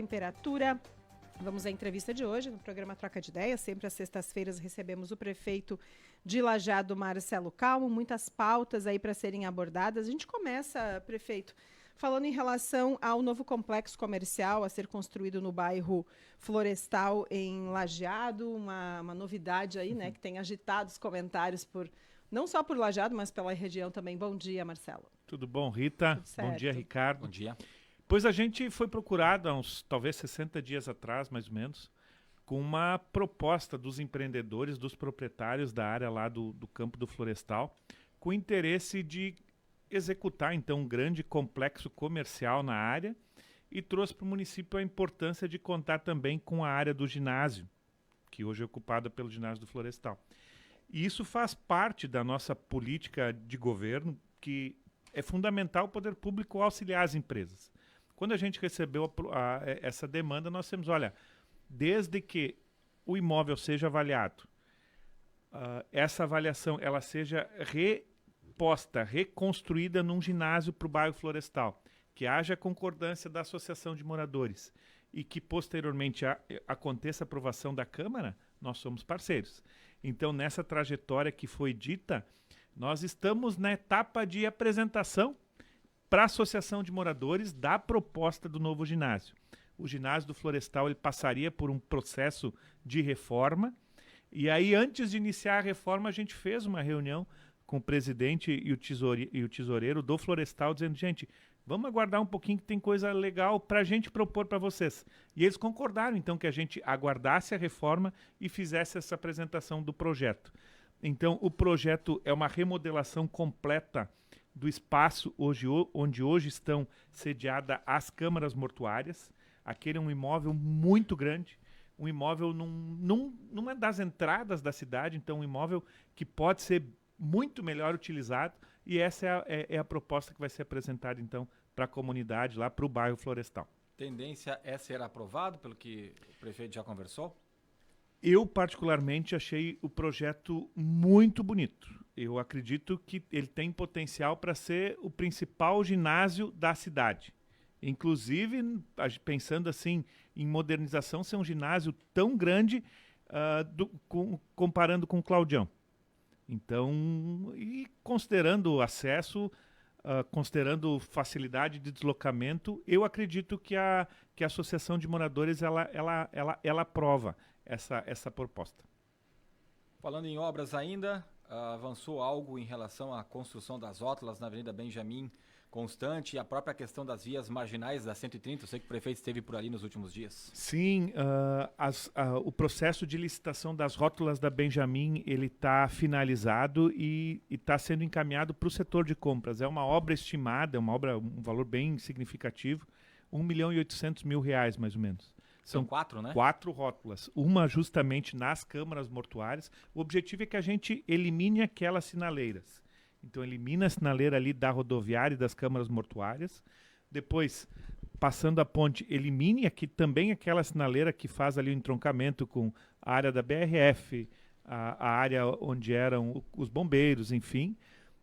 temperatura. Vamos à entrevista de hoje no programa Troca de Ideias. Sempre às sextas-feiras recebemos o prefeito de Lajeado, Marcelo Calmo. Muitas pautas aí para serem abordadas. A gente começa, prefeito, falando em relação ao novo complexo comercial a ser construído no bairro Florestal, em Lajeado. Uma novidade aí, né, que tem agitado os comentários não só por Lajeado, mas pela região também. Bom dia, Marcelo. Tudo bom, Rita? Bom dia, Ricardo. Bom dia. Pois a gente foi procurado há uns, talvez 60 dias atrás, mais ou menos, com uma proposta dos empreendedores, dos proprietários da área lá do campo do Florestal, com interesse de executar, então, um grande complexo comercial na área e trouxe para o município a importância de contar também com a área do ginásio, que hoje é ocupada pelo ginásio do Florestal. E isso faz parte da nossa política de governo, que é fundamental o poder público auxiliar as empresas. Quando a gente recebeu essa demanda, nós temos, olha, desde que o imóvel seja avaliado, essa avaliação ela seja reconstruída num ginásio para o bairro Florestal, que haja concordância da Associação de Moradores e que posteriormente aconteça a aprovação da Câmara, nós somos parceiros. Então, nessa trajetória que foi dita, nós estamos na etapa de apresentação para a Associação de Moradores da proposta do novo ginásio. O ginásio do Florestal ele passaria por um processo de reforma, e aí, antes de iniciar a reforma, a gente fez uma reunião com o presidente e o tesoureiro do Florestal, dizendo, gente, vamos aguardar um pouquinho que tem coisa legal para a gente propor para vocês. E eles concordaram, então, que a gente aguardasse a reforma e fizesse essa apresentação do projeto. Então, o projeto é uma remodelação completa do espaço onde hoje estão sediadas as câmaras mortuárias. Aquele é um imóvel muito grande, um imóvel numa das entradas da cidade, então um imóvel que pode ser muito melhor utilizado, e essa é a proposta que vai ser apresentada então para a comunidade lá, para o bairro Florestal. Tendência é ser aprovado, pelo que o prefeito já conversou? Eu particularmente achei o projeto muito bonito. Eu acredito que ele tem potencial para ser o principal ginásio da cidade. Inclusive, pensando assim em modernização, ser um ginásio tão grande comparando com o Claudião. Então, e considerando o acesso, considerando facilidade de deslocamento, eu acredito que a Associação de Moradores ela aprova essa proposta. Falando em obras ainda, avançou algo em relação à construção das rótulas na Avenida Benjamin Constante e a própria questão das vias marginais da 130, eu sei que o prefeito esteve por ali nos últimos dias. Sim, o processo de licitação das rótulas da Benjamin, ele está finalizado e está sendo encaminhado para o setor de compras. É uma obra estimada, um valor bem significativo, R$1.800.000, mais ou menos. São 4, né? 4 rótulas, uma justamente nas câmaras mortuárias. O objetivo é que a gente elimine aquelas sinaleiras. Então, elimina a sinaleira ali da rodoviária e das câmaras mortuárias. Depois, passando a ponte, elimine aqui também aquela sinaleira que faz ali o entroncamento com a área da BRF, a área onde eram os bombeiros, enfim.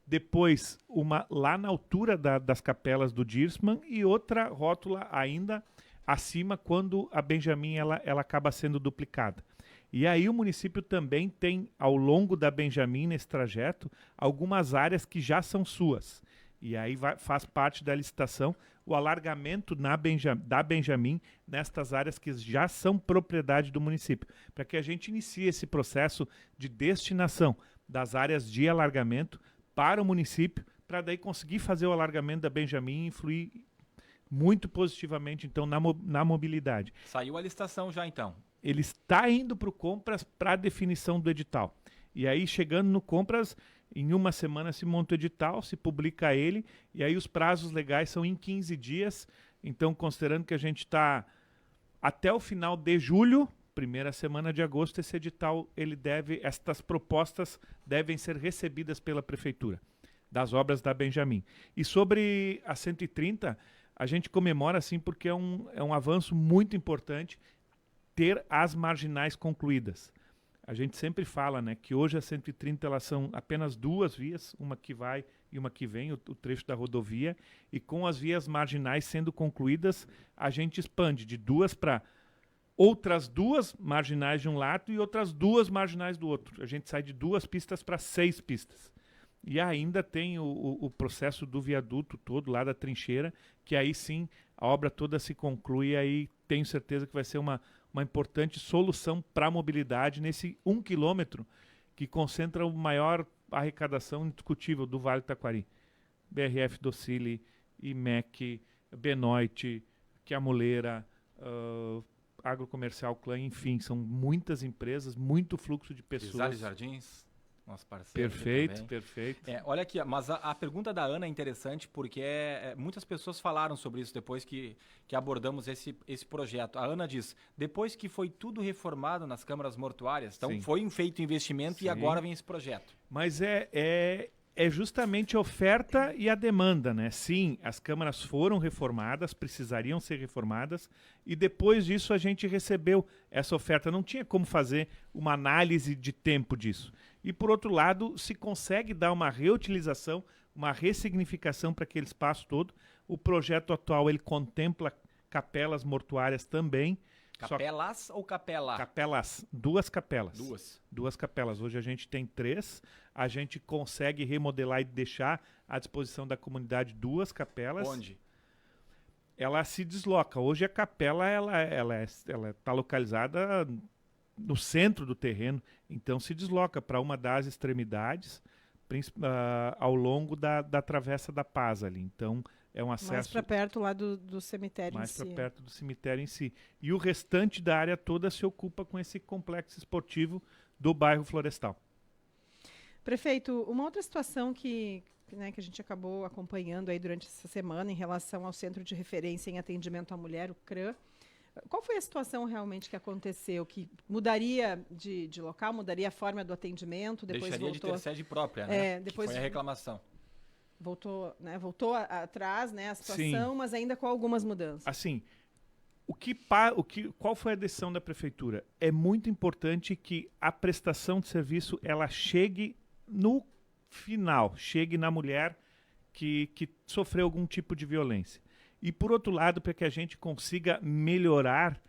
Depois, uma lá na altura das capelas do Dirsman e outra rótula ainda acima quando a Benjamin ela acaba sendo duplicada. E aí o município também tem, ao longo da Benjamin, nesse trajeto, algumas áreas que já são suas. E aí faz parte da licitação o alargamento da Benjamin nestas áreas que já são propriedade do município, para que a gente inicie esse processo de destinação das áreas de alargamento para o município, para daí conseguir fazer o alargamento da Benjamin e influir muito positivamente, então, na mobilidade. Saiu a licitação já, então? Ele está indo para o Compras para definição do edital. E aí, chegando no Compras, em uma semana se monta o edital, se publica ele, e aí os prazos legais são em 15 dias. Então, considerando que a gente está até o final de julho, primeira semana de agosto, esse edital, estas propostas devem ser recebidas pela Prefeitura, das obras da Benjamin. E sobre a 130, a gente comemora, assim, porque é um avanço muito importante ter as marginais concluídas. A gente sempre fala, né, que hoje as 130 elas são apenas 2 vias, uma que vai e uma que vem, o trecho da rodovia, e com as vias marginais sendo concluídas, a gente expande de 2 para outras 2 marginais de um lado e outras 2 marginais do outro. A gente sai de 2 pistas para 6 pistas. E ainda tem o processo do viaduto todo lá da trincheira, que aí sim a obra toda se conclui, e aí tenho certeza que vai ser uma importante solução para a mobilidade nesse 1 quilômetro que concentra a maior arrecadação indiscutível do Vale do Taquari. BRF Docile, IMEC, Benoit, Quiamuleira, Agrocomercial Clã, enfim, são muitas empresas, muito fluxo de pessoas. Crisales Jardins, nosso parceiro. Perfeito, perfeito. Olha aqui, mas a pergunta da Ana é interessante porque muitas pessoas falaram sobre isso depois que abordamos esse projeto. A Ana diz, depois que foi tudo reformado nas câmaras mortuárias, então foi feito investimento e agora vem esse projeto. Mas é justamente a oferta e a demanda, né? Sim, as câmaras foram reformadas, precisariam ser reformadas, e depois disso a gente recebeu essa oferta. Não tinha como fazer uma análise de tempo disso. E, por outro lado, se consegue dar uma reutilização, uma ressignificação para aquele espaço todo. O projeto atual ele contempla capelas mortuárias também. Capelas ou capela? Capelas, 2 capelas. 2 capelas. Hoje a gente tem 3. A gente consegue remodelar e deixar à disposição da comunidade 2 capelas. Onde? Ela se desloca. Hoje a capela ela está localizada no centro do terreno, então se desloca para uma das extremidades ao longo da Travessa da Paz ali. Então é um acesso mais para perto lá do cemitério mais em si. Mais para perto do cemitério em si. E o restante da área toda se ocupa com esse complexo esportivo do bairro Florestal. Prefeito, uma outra situação que a gente acabou acompanhando aí durante essa semana em relação ao Centro de Referência em Atendimento à Mulher, o CRAM. Qual foi a situação realmente que aconteceu? Que mudaria de local, mudaria a forma do atendimento? Depois deixaria voltou, de ter sede própria, né? Depois foi a reclamação. Voltou atrás, né, a situação, Sim. mas ainda com algumas mudanças. Assim, qual foi a decisão da prefeitura? É muito importante que a prestação de serviço ela chegue no final, chegue na mulher que sofreu algum tipo de violência. E, por outro lado, para que a gente consiga melhorar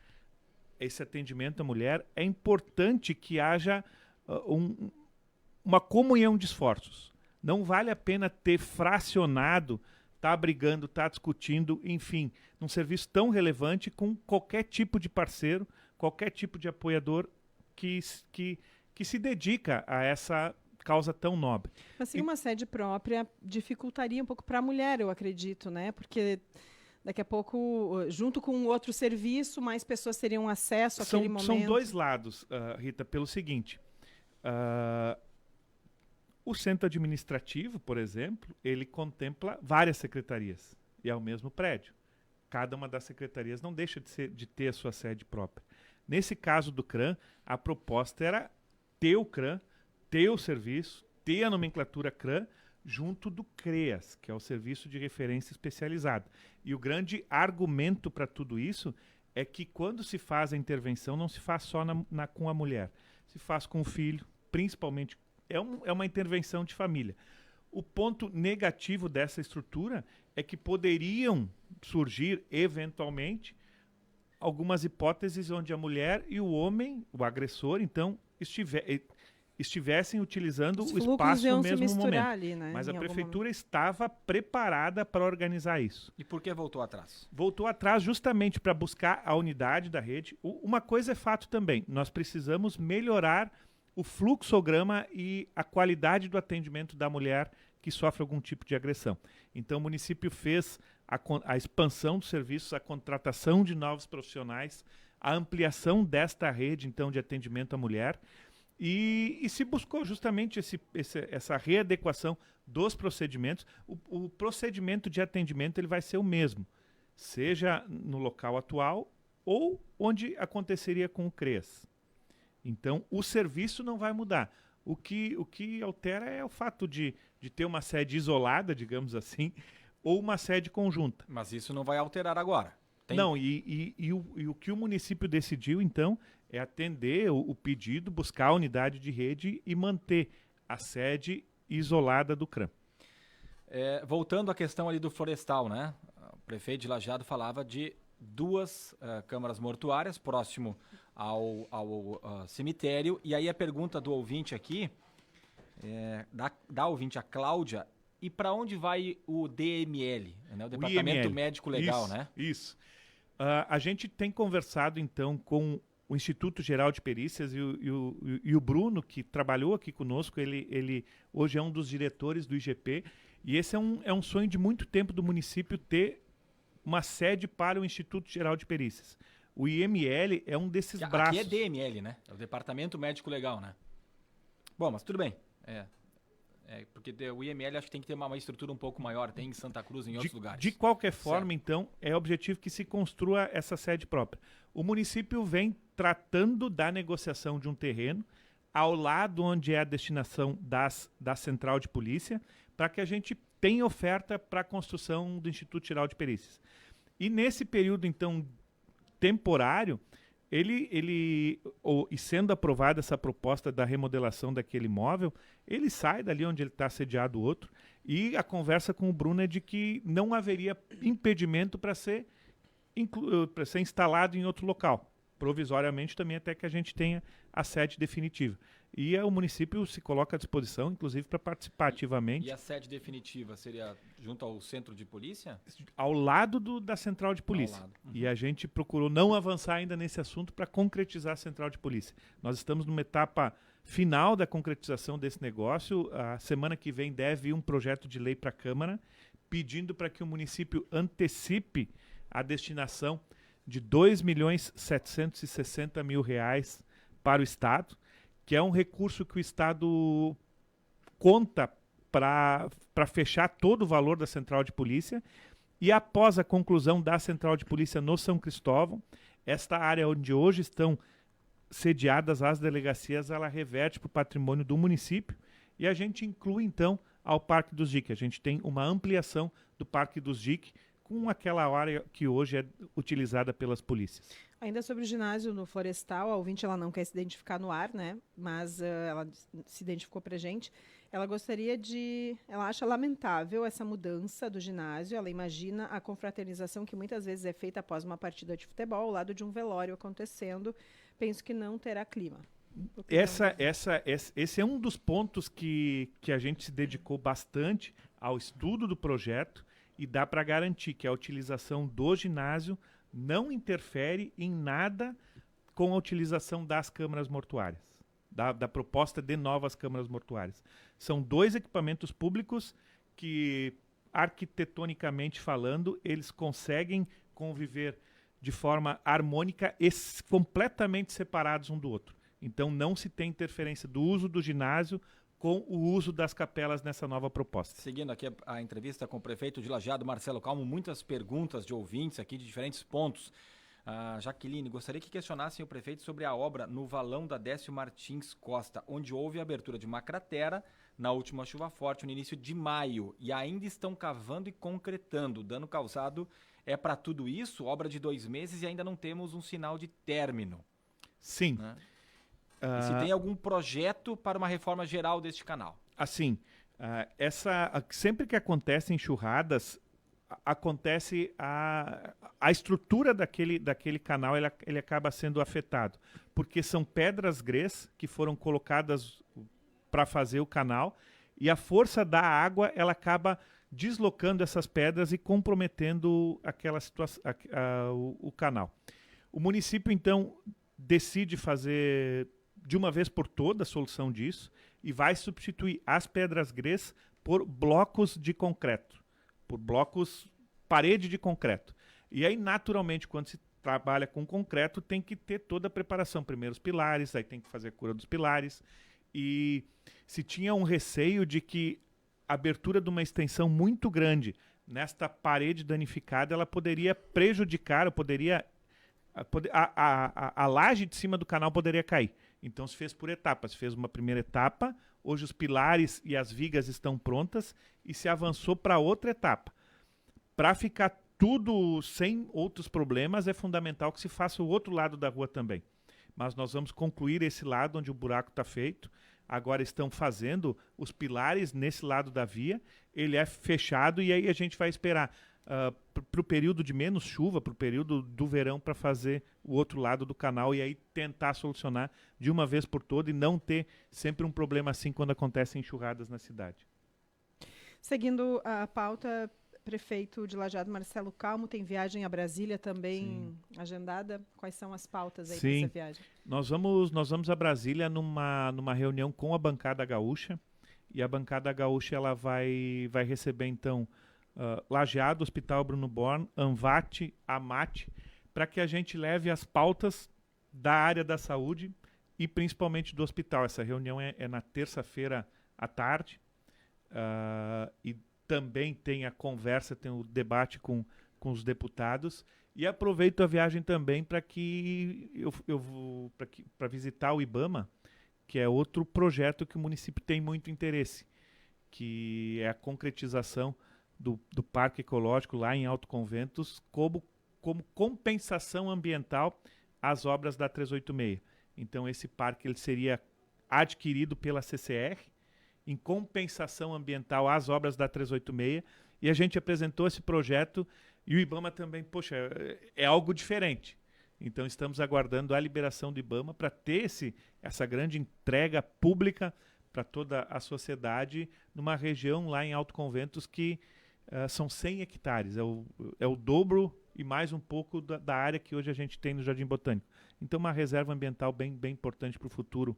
esse atendimento à mulher, é importante que haja uma comunhão de esforços. Não vale a pena ter fracionado, tá brigando, tá discutindo, enfim, num serviço tão relevante com qualquer tipo de parceiro, qualquer tipo de apoiador que se dedica a essa causa tão nobre. Mas sim, uma sede própria dificultaria um pouco para a mulher, eu acredito, né? Porque daqui a pouco, junto com outro serviço, mais pessoas teriam acesso àquele momento. São 2 lados, Rita, pelo seguinte. O centro administrativo, por exemplo, ele contempla várias secretarias e é o mesmo prédio. Cada uma das secretarias não deixa de ter a sua sede própria. Nesse caso do CRAM, a proposta era ter o CRAM, ter o serviço, ter a nomenclatura CRAM, junto do CREAS, que é o Serviço de Referência Especializado. E o grande argumento para tudo isso é que quando se faz a intervenção, não se faz só com a mulher, se faz com o filho, principalmente, é uma intervenção de família. O ponto negativo dessa estrutura é que poderiam surgir, eventualmente, algumas hipóteses onde a mulher e o homem, o agressor, então, estivessem utilizando o espaço no mesmo momento. Ali, né, mas a prefeitura estava preparada para organizar isso. E por que voltou atrás? Voltou atrás justamente para buscar a unidade da rede. Uma coisa é fato também, nós precisamos melhorar o fluxograma e a qualidade do atendimento da mulher que sofre algum tipo de agressão. Então o município fez a expansão dos serviços, a contratação de novos profissionais, a ampliação desta rede então de atendimento à mulher, e se buscou justamente essa readequação dos procedimentos. O procedimento de atendimento ele vai ser o mesmo, seja no local atual ou onde aconteceria com o CREAS. Então, o serviço não vai mudar. O que altera é o fato de ter uma sede isolada, digamos assim, ou uma sede conjunta. Mas isso não vai alterar agora. Não, e o que o município decidiu, então, é atender o pedido, buscar a unidade de rede e manter a sede isolada do CRAM. Voltando à questão ali do florestal, né? O prefeito de Lajeado falava de 2 câmaras mortuárias próximo ao cemitério. E aí a pergunta do ouvinte aqui, da ouvinte, a Cláudia, e para onde vai o DML, né? O Departamento Médico Legal, isso, né? Isso. A gente tem conversado, então, com o Instituto Geral de Perícias e o Bruno, que trabalhou aqui conosco, ele hoje é um dos diretores do IGP, e esse é um sonho de muito tempo do município ter uma sede para o Instituto Geral de Perícias. O IML é um desses braços. Aqui é DML, né? É o Departamento Médico Legal, né? Bom, mas tudo bem. Porque o IML acho que tem que ter uma estrutura um pouco maior, tem em Santa Cruz, em outros lugares. De qualquer forma, então, é objetivo que se construa essa sede própria. O município vem tratando da negociação de um terreno ao lado onde é a destinação da central de polícia, para que a gente tenha oferta para a construção do Instituto Geral de Perícias. E nesse período, então, temporário, e sendo aprovada essa proposta da remodelação daquele imóvel, ele sai dali onde ele está sediado o outro, e a conversa com o Bruno é de que não haveria impedimento para ser instalado em outro local, provisoriamente também, até que a gente tenha a sede definitiva. E o município se coloca à disposição, inclusive, para participar ativamente. E a sede definitiva seria junto ao centro de polícia? Ao lado da central de polícia. Uhum. E a gente procurou não avançar ainda nesse assunto para concretizar a central de polícia. Nós estamos numa etapa final da concretização desse negócio. A semana que vem deve ir um projeto de lei para a Câmara, pedindo para que o município antecipe a destinação de R$ 2.760.000 para o Estado, que é um recurso que o Estado conta para fechar todo o valor da central de polícia. E após a conclusão da central de polícia no São Cristóvão, esta área onde hoje estão sediadas as delegacias, ela reverte para o patrimônio do município, e a gente inclui, então, ao Parque dos JIC. A gente tem uma ampliação do Parque dos JIC com aquela área que hoje é utilizada pelas polícias. Ainda sobre o ginásio no Florestal, a ouvinte ela não quer se identificar no ar, né? Mas ela se identificou pra gente. Ela gostaria ela acha lamentável essa mudança do ginásio. Ela imagina a confraternização que muitas vezes é feita após uma partida de futebol, ao lado de um velório acontecendo. Penso que não terá clima. Esse é um dos pontos que a gente se dedicou bastante ao estudo do projeto, e dá para garantir que a utilização do ginásio não interfere em nada com a utilização das câmaras mortuárias, da proposta de novas câmaras mortuárias. São 2 equipamentos públicos que, arquitetonicamente falando, eles conseguem conviver de forma harmônica e completamente separados um do outro. Então não se tem interferência do uso do ginásio com o uso das capelas nessa nova proposta. Seguindo aqui a entrevista com o prefeito de Lajeado, Marcelo Calmo, muitas perguntas de ouvintes aqui de diferentes pontos. Jaqueline, gostaria que questionassem o prefeito sobre a obra no valão da Décio Martins Costa, onde houve a abertura de uma cratera na última chuva forte, no início de maio, e ainda estão cavando e concretando. O dano causado é para tudo isso? Obra de 2 meses e ainda não temos um sinal de término. Sim. Né? E se tem algum projeto para uma reforma geral deste canal? Assim, sempre que acontecem enxurradas, acontece a estrutura daquele canal, ele acaba sendo afetado, porque são pedras grês que foram colocadas para fazer o canal, e a força da água ela acaba deslocando essas pedras e comprometendo aquela situação, o canal. O município, então, decide fazer de uma vez por todas a solução disso e vai substituir as pedras grês por blocos de concreto, por blocos, parede de concreto. E aí, naturalmente, quando se trabalha com concreto, tem que ter toda a preparação. Primeiro os pilares, aí tem que fazer a cura dos pilares. E se tinha um receio de que a abertura de uma extensão muito grande nesta parede danificada, ela poderia prejudicar, a laje de cima do canal poderia cair. Então se fez por etapas, se fez uma primeira etapa, hoje os pilares e as vigas estão prontas e se avançou para outra etapa. Para ficar tudo sem outros problemas, é fundamental que se faça o outro lado da rua também. Mas nós vamos concluir esse lado onde o buraco está feito. agora estão fazendo os pilares nesse lado da via, ele é fechado e aí a gente vai esperar para o período de menos chuva, para o período do verão, para fazer o outro lado do canal e aí tentar solucionar de uma vez por todas e não ter sempre um problema assim quando acontecem enxurradas na cidade. Seguindo a pauta, prefeito de Lajeado, Marcelo Calmo, tem viagem a Brasília também agendada? Quais são as pautas aí para essa viagem? Nós vamos a Brasília numa reunião com a bancada gaúcha, e a bancada gaúcha ela vai receber, então, Lajeado, Hospital Bruno Born, ANVAT, AMAT, para que a gente leve as pautas da área da saúde e principalmente do hospital. Essa reunião é na terça-feira à tarde, e também tem a conversa, tem o debate com os deputados. E aproveito a viagem também para que eu vou para visitar o IBAMA, que é outro projeto que o município tem muito interesse, que é a concretização do Parque Ecológico lá em Alto Conventos como compensação ambiental às obras da 386. Então esse parque ele seria adquirido pela CCR em compensação ambiental às obras da 386, e a gente apresentou esse projeto e o IBAMA também, poxa, é algo diferente. Então estamos aguardando a liberação do IBAMA para ter essa grande entrega pública para toda a sociedade numa região lá em Alto Conventos que são 100 hectares, é o dobro e mais um pouco da área que hoje a gente tem no Jardim Botânico. Então uma reserva ambiental bem importante para o futuro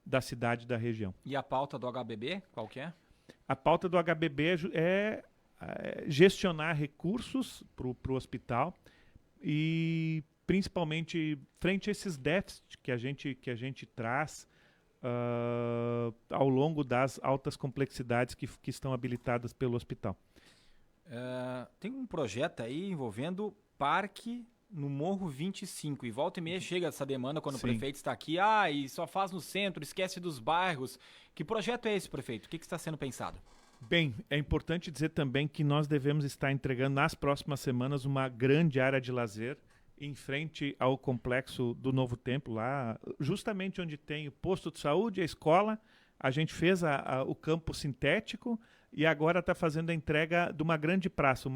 da cidade e da região. E a pauta do HBB, qual que é? A pauta do HBB é gestionar recursos para o hospital e principalmente frente a esses déficits que a gente traz ao longo das altas complexidades que estão habilitadas pelo hospital. Tem um projeto aí envolvendo parque no Morro 25, e volta e meia chega essa demanda quando o prefeito está aqui, e só faz no centro, esquece dos bairros. Que projeto é esse, prefeito? O que está sendo pensado? Bem, é importante dizer também que nós devemos estar entregando nas próximas semanas uma grande área de lazer em frente ao complexo do Novo Templo, lá justamente onde tem o posto de saúde, a escola. A gente fez o campo sintético e agora está fazendo a entrega de uma grande praça,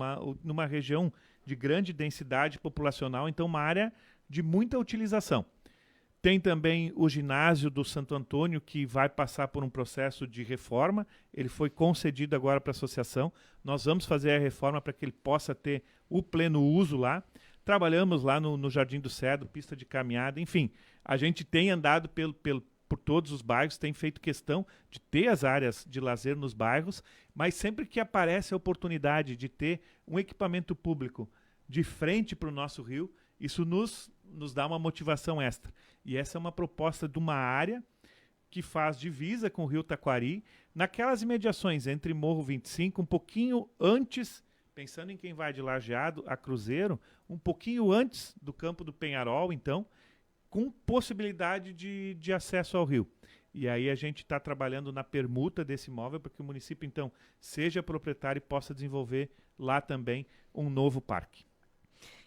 numa região de grande densidade populacional, então uma área de muita utilização. Tem também o ginásio do Santo Antônio, que vai passar por um processo de reforma. Ele foi concedido agora para a associação. Nós vamos fazer a reforma para que ele possa ter o pleno uso lá. Trabalhamos lá no Jardim do Cedro, pista de caminhada, enfim. A gente tem andado por todos os bairros, tem feito questão de ter as áreas de lazer nos bairros, mas sempre que aparece a oportunidade de ter um equipamento público de frente para o nosso rio, isso nos dá uma motivação extra. E essa é uma proposta de uma área que faz divisa com o Rio Taquari, naquelas imediações entre Morro 25, um pouquinho antes, pensando em quem vai de Lajeado a Cruzeiro, um pouquinho antes do campo do Penharol, então, com possibilidade de acesso ao rio. E aí a gente está trabalhando na permuta desse imóvel para que o município, então, seja proprietário e possa desenvolver lá também um novo parque.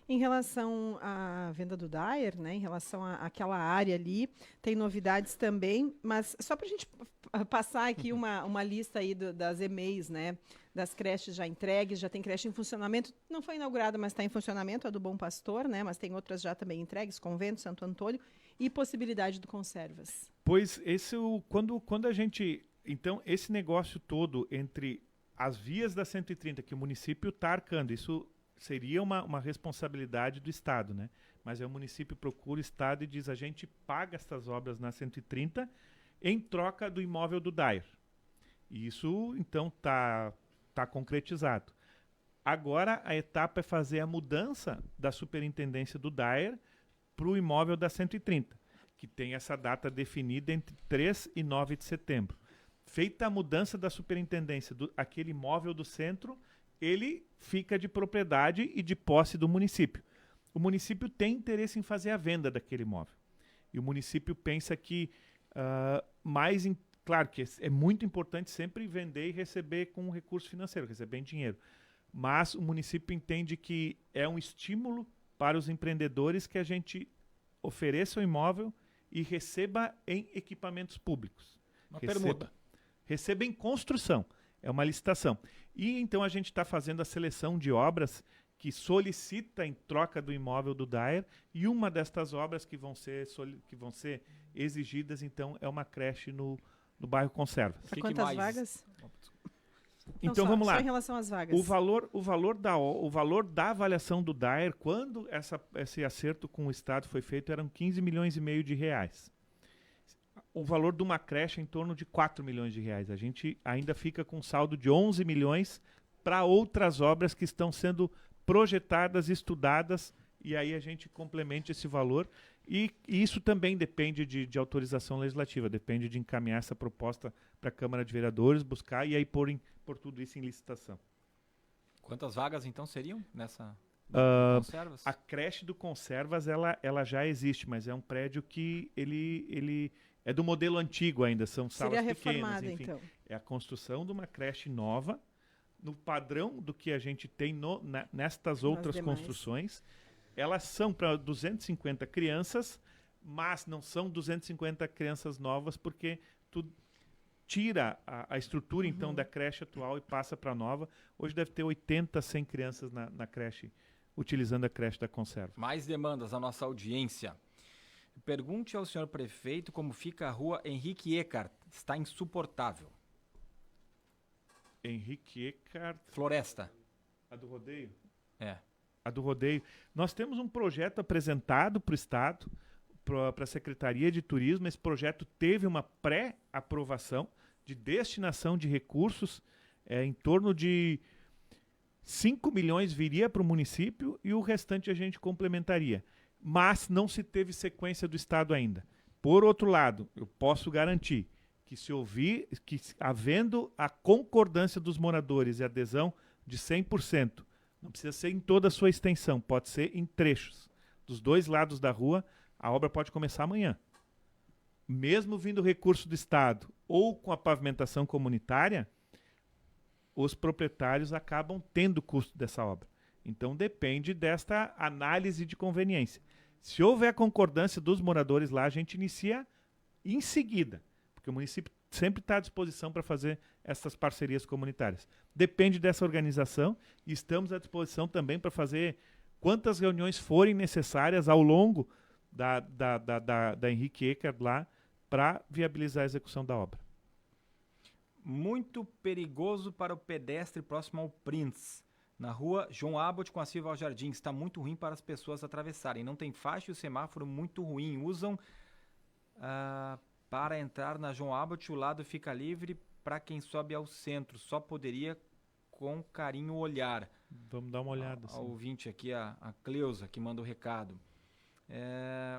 Em relação à venda do Dyer, né, em relação àquela área ali, tem novidades também, mas só para a gente passar aqui uma lista aí das EMEIs, né, das creches já entregues, já tem creche em funcionamento, não foi inaugurada, mas está em funcionamento, a do Bom Pastor, né, mas tem outras já também entregues, Convento, Santo Antônio, e possibilidade do Conservas. Pois, quando a gente, então, esse negócio todo entre as vias da 130 que o município está arcando, isso seria uma responsabilidade do Estado, né? Mas o município procura o Estado e diz, a gente paga essas obras na 130 em troca do imóvel do Dyer. E isso, então, tá concretizado. Agora, a etapa é fazer a mudança da superintendência do Dyer para o imóvel da 130, que tem essa data definida entre 3 e 9 de setembro. Feita a mudança da superintendência, aquele imóvel do centro, ele fica de propriedade e de posse do município. O município tem interesse em fazer a venda daquele imóvel. E o município pensa que, claro que é muito importante sempre vender e receber com recurso financeiro, receber em dinheiro. Mas o município entende que é um estímulo para os empreendedores que a gente ofereça o imóvel e receba em equipamentos públicos. Uma permuta. Receba em construção. É uma licitação. E então a gente está fazendo a seleção de obras que solicita em troca do imóvel do Daer, e uma destas obras que vão ser exigidas, então, é uma creche no bairro Conservas. Para quantas vagas? Então vamos lá. Só em relação às vagas. O valor da avaliação do Daer, quando esse acerto com o Estado foi feito, eram 15 milhões e meio de reais. O valor de uma creche é em torno de 4 milhões de reais. A gente ainda fica com um saldo de 11 milhões para outras obras que estão sendo projetadas, estudadas, e aí a gente complementa esse valor. E isso também depende de autorização legislativa, depende de encaminhar essa proposta para a Câmara de Vereadores, buscar e aí pôr tudo isso em licitação. Quantas vagas, então, seriam nessa Conservas? A creche do Conservas, ela já existe, mas é um prédio que ele é do modelo antigo ainda, são salas Seria pequenas. reformada, Enfim, então. é a construção de uma creche nova, no padrão do que a gente tem nestas outras construções. Elas são para 250 crianças, mas não são 250 crianças novas, porque tu tira a estrutura, então, da creche atual e passa para a nova. Hoje deve ter 80, 100 crianças na creche, utilizando a creche da Conserva. Mais demandas à nossa audiência. Pergunte ao senhor prefeito como fica a rua Henrique Eckart. Está insuportável. Henrique Eckart. Floresta. A do rodeio? É. A do rodeio. Nós temos um projeto apresentado para o Estado, para a Secretaria de Turismo. Esse projeto teve uma pré-aprovação de destinação de recursos, em torno de 5 milhões viria para o município e o restante a gente complementaria. Mas não se teve sequência do Estado ainda. Por outro lado, eu posso garantir que havendo a concordância dos moradores e adesão de 100%, não precisa ser em toda a sua extensão, pode ser em trechos. Dos dois lados da rua, a obra pode começar amanhã. Mesmo vindo recurso do Estado ou com a pavimentação comunitária, os proprietários acabam tendo o custo dessa obra. Então depende desta análise de conveniência. Se houver concordância dos moradores lá, a gente inicia em seguida, porque o município sempre está à disposição para fazer essas parcerias comunitárias. Depende dessa organização e estamos à disposição também para fazer quantas reuniões forem necessárias ao longo da Henrique Eckart lá para viabilizar a execução da obra. Muito perigoso para o pedestre próximo ao Prince. Na rua João Abbott com a Silva ao Jardim. Está muito ruim para as pessoas atravessarem. Não tem faixa e o semáforo muito ruim. Usam para entrar na João Abbott. O lado fica livre para quem sobe ao centro. Só poderia com carinho olhar. Vamos dar uma olhada. A ouvinte aqui, a Cleusa, que manda o recado.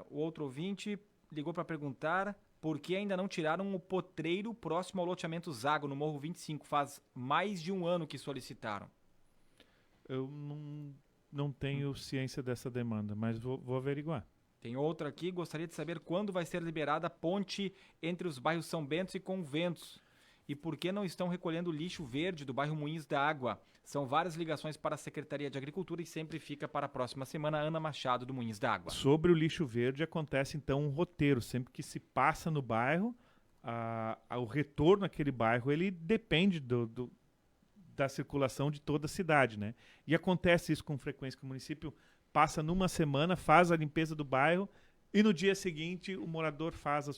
O outro ouvinte ligou para perguntar por que ainda não tiraram o potreiro próximo ao loteamento Zago, no Morro 25. Faz mais de um ano que solicitaram. Eu não tenho ciência dessa demanda, mas vou averiguar. Tem outra aqui, gostaria de saber quando vai ser liberada a ponte entre os bairros São Bento e Conventos. E por que não estão recolhendo lixo verde do bairro Moinhos da Água? São várias ligações para a Secretaria de Agricultura e sempre fica para a próxima semana. Ana Machado, do Moinhos da Água. Sobre o lixo verde, acontece então um roteiro. Sempre que se passa no bairro, o retorno àquele bairro, ele depende da circulação de toda a cidade, né? E acontece isso com frequência, que o município passa numa semana, faz a limpeza do bairro e no dia seguinte o morador faz a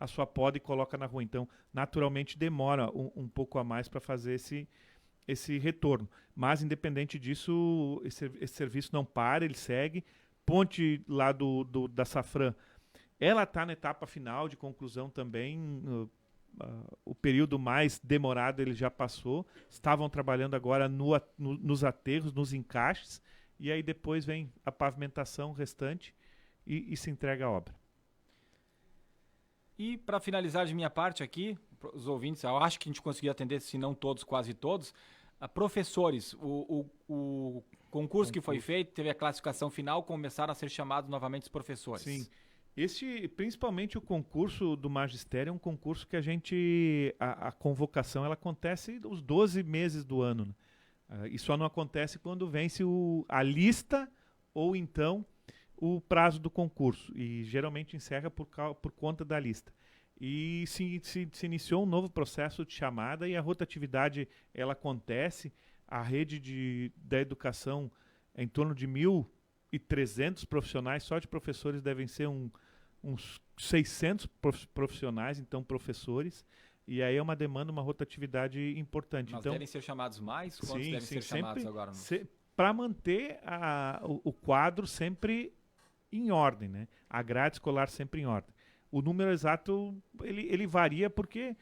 sua poda e coloca na rua. Então, naturalmente, demora um pouco a mais para fazer esse retorno. Mas, independente disso, esse serviço não para, ele segue. Ponte lá da Safrã, ela está na etapa final de conclusão também. O período mais demorado ele já passou. Estavam trabalhando agora nos aterros, nos encaixes, e aí depois vem a pavimentação restante e se entrega a obra. E para finalizar de minha parte aqui, os ouvintes, eu acho que a gente conseguiu atender, se não todos, quase todos. Professores, o concurso que foi feito, teve a classificação final, começaram a ser chamados novamente os professores. Sim. Principalmente o concurso do magistério é um concurso que a convocação ela acontece os 12 meses do ano, né? E só não acontece quando vence a lista ou então o prazo do concurso. E geralmente encerra por conta da lista. e se iniciou um novo processo de chamada e a rotatividade ela acontece. A rede da educação é em torno de 1.300 profissionais, só de professores devem ser uns 600 profissionais, então professores, e aí é uma demanda, uma rotatividade importante. Mas então, devem ser chamados mais? Quantos devem ser chamados agora? Para manter o quadro sempre em ordem, né? A grade escolar sempre em ordem. O número exato, ele varia porque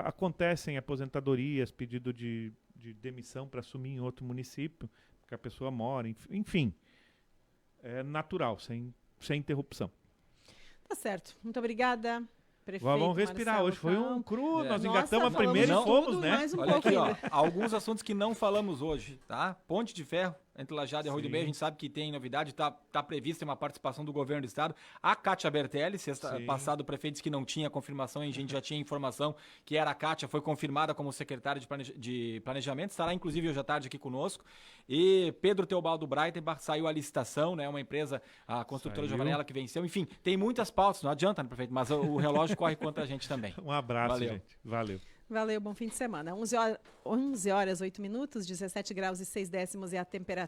acontecem aposentadorias, pedido de demissão para assumir em outro município, que a pessoa mora, enfim. É natural, sem interrupção. Tá certo. Muito obrigada, prefeito Vamos respirar. Marcelo hoje foi um cru, nós Nossa, engatamos a falamos primeira de e fomos, tudo, né? mais um Olha pouco aqui, ó, ainda. alguns assuntos que não falamos hoje, tá? Ponte de Ferro, entre Lajeado e Arroio do Sim. Meio, a gente sabe que tem novidade, tá prevista uma participação do governo do estado. A Kátia Bertelli, sexta Sim. passado o prefeito disse que não tinha confirmação, e a gente já tinha informação que era a Kátia, foi confirmada como secretária de planejamento, estará inclusive hoje à tarde aqui conosco. E Pedro Teobaldo Breitenbach, saiu a licitação, né? Uma empresa, a construtora Saiu. Giovanella, que venceu. Enfim, tem muitas pautas, não adianta, né, prefeito? Mas o relógio corre contra a gente também. Um abraço, Valeu. gente. Valeu. Valeu, bom fim de semana. 11 horas 8 minutos, 17 graus e 6 décimos é a temperatura.